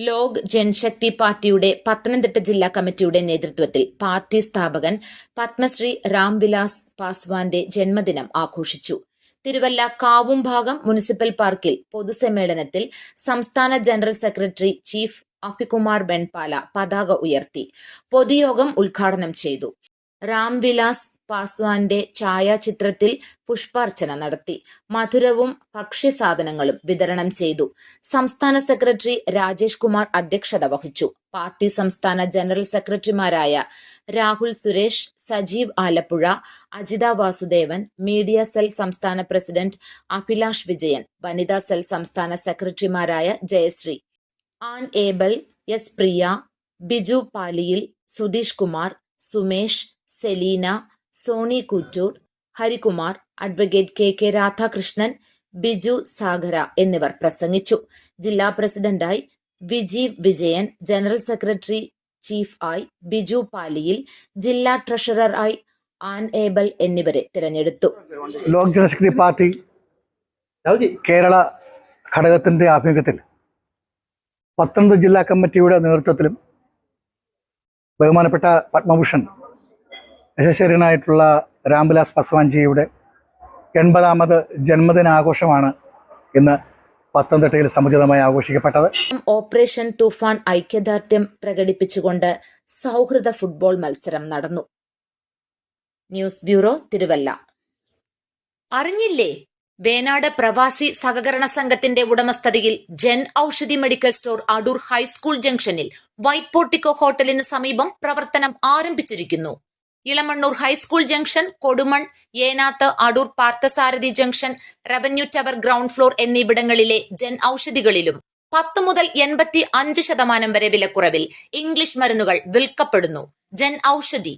ലോക് ജൻശക്തി പാർട്ടിയുടെ പത്തനംതിട്ട ജില്ലാ കമ്മിറ്റിയുടെ നേതൃത്വത്തിൽ പാർട്ടി സ്ഥാപകൻ പത്മശ്രീ രാംവിലാസ് പാസ്വാന്റെ ജന്മദിനം ആഘോഷിച്ചു. തിരുവല്ല കാവുംഭാഗം മുനിസിപ്പൽ പാർക്കിൽ പൊതുസമ്മേളനത്തിൽ സംസ്ഥാന ജനറൽ സെക്രട്ടറി ചീഫ് അഭികുമാർ ബെൻപാല പതാക ഉയർത്തി പൊതുയോഗം ഉദ്ഘാടനം ചെയ്തു. രാംവിലാസ് പാസ്വാന്റെ ഛായാചിത്രത്തിൽ പുഷ്പാർച്ചന നടത്തി. മധുരവും ഭക്ഷ്യസാധനങ്ങളും വിതരണം ചെയ്തു. സംസ്ഥാന സെക്രട്ടറി രാജേഷ് കുമാർ അധ്യക്ഷത വഹിച്ചു. പാർട്ടി സംസ്ഥാന ജനറൽ സെക്രട്ടറിമാരായ രാഹുൽ സുരേഷ്, സജീവ് ആലപ്പുഴ, അജിത വാസുദേവൻ, മീഡിയ സെൽ സംസ്ഥാന പ്രസിഡന്റ് അഭിലാഷ് വിജയൻ, വനിതാ സെൽ സംസ്ഥാന സെക്രട്ടറിമാരായ Jayashree, Ann Abel, S Priya, Biju Paliyil, Sudheesh Kumar, Sumesh, Selina, Soni Kuttoor, Harikumar, advocate K Radhakrishnan, Biju Sagara എന്നിവർ പ്രസംഗിച്ചു. ജില്ലാ പ്രസിഡന്റായി Vijeev Vijayan, general secretary chief ആയി ബിജു പാലിയിൽ, ജില്ലാ ട്രഷററായി ആൻ ഏബൽ എന്നിവരെ തിരഞ്ഞെടുത്തു. ലോക് ജനശക്തി പാർട്ടി കേരള ഘടകത്തിന്റെ ആഭിമുഖ്യത്തിൽ പത്തനംതിട്ട ജില്ലാ കമ്മിറ്റിയുടെ നേതൃത്വത്തിലും ബഹുമാനപ്പെട്ട പത്മഭൂഷൺ യശസ്വരനായിട്ടുള്ള രാംവിലാസ് പാസ്വാൻജിയുടെ 80ാമത് ജന്മദിനാഘോഷമാണ് ഇന്ന് പത്തനംതിട്ടയിൽ സമുചിതമായി ആഘോഷിക്കപ്പെട്ടത്. ഓപ്പറേഷൻ തൂഫാൻ ഐക്യദാർഢ്യം പ്രകടിപ്പിച്ചുകൊണ്ട് സൗഹൃദ ഫുട്ബോൾ മത്സരം നടന്നു. News bureau, Thiruvalla. അറിഞ്ഞില്ലേ? വേനാട് പ്രവാസി സഹകരണ സംഘത്തിന്റെ ഉടമസ്ഥതയിൽ Jan Aushadhi medical store Adoor high school ജംഗ്ഷനിൽ വൈറ്റ് പോർട്ടിക്കോ ഹോട്ടലിന് സമീപം പ്രവർത്തനം ആരംഭിച്ചിരിക്കുന്നു. Elamannoor high school junction, Kodumon, Enath, Adoor Parthasarathy junction, revenue tower ground floor എന്നിവിടങ്ങളിലെ ജൻ ഔഷധികളിലും 10 മുതൽ 85% വരെ വിലക്കുറവിൽ ഇംഗ്ലീഷ് മരുന്നുകൾ വിൽക്കപ്പെടുന്നു. ജൻ ഔഷധി.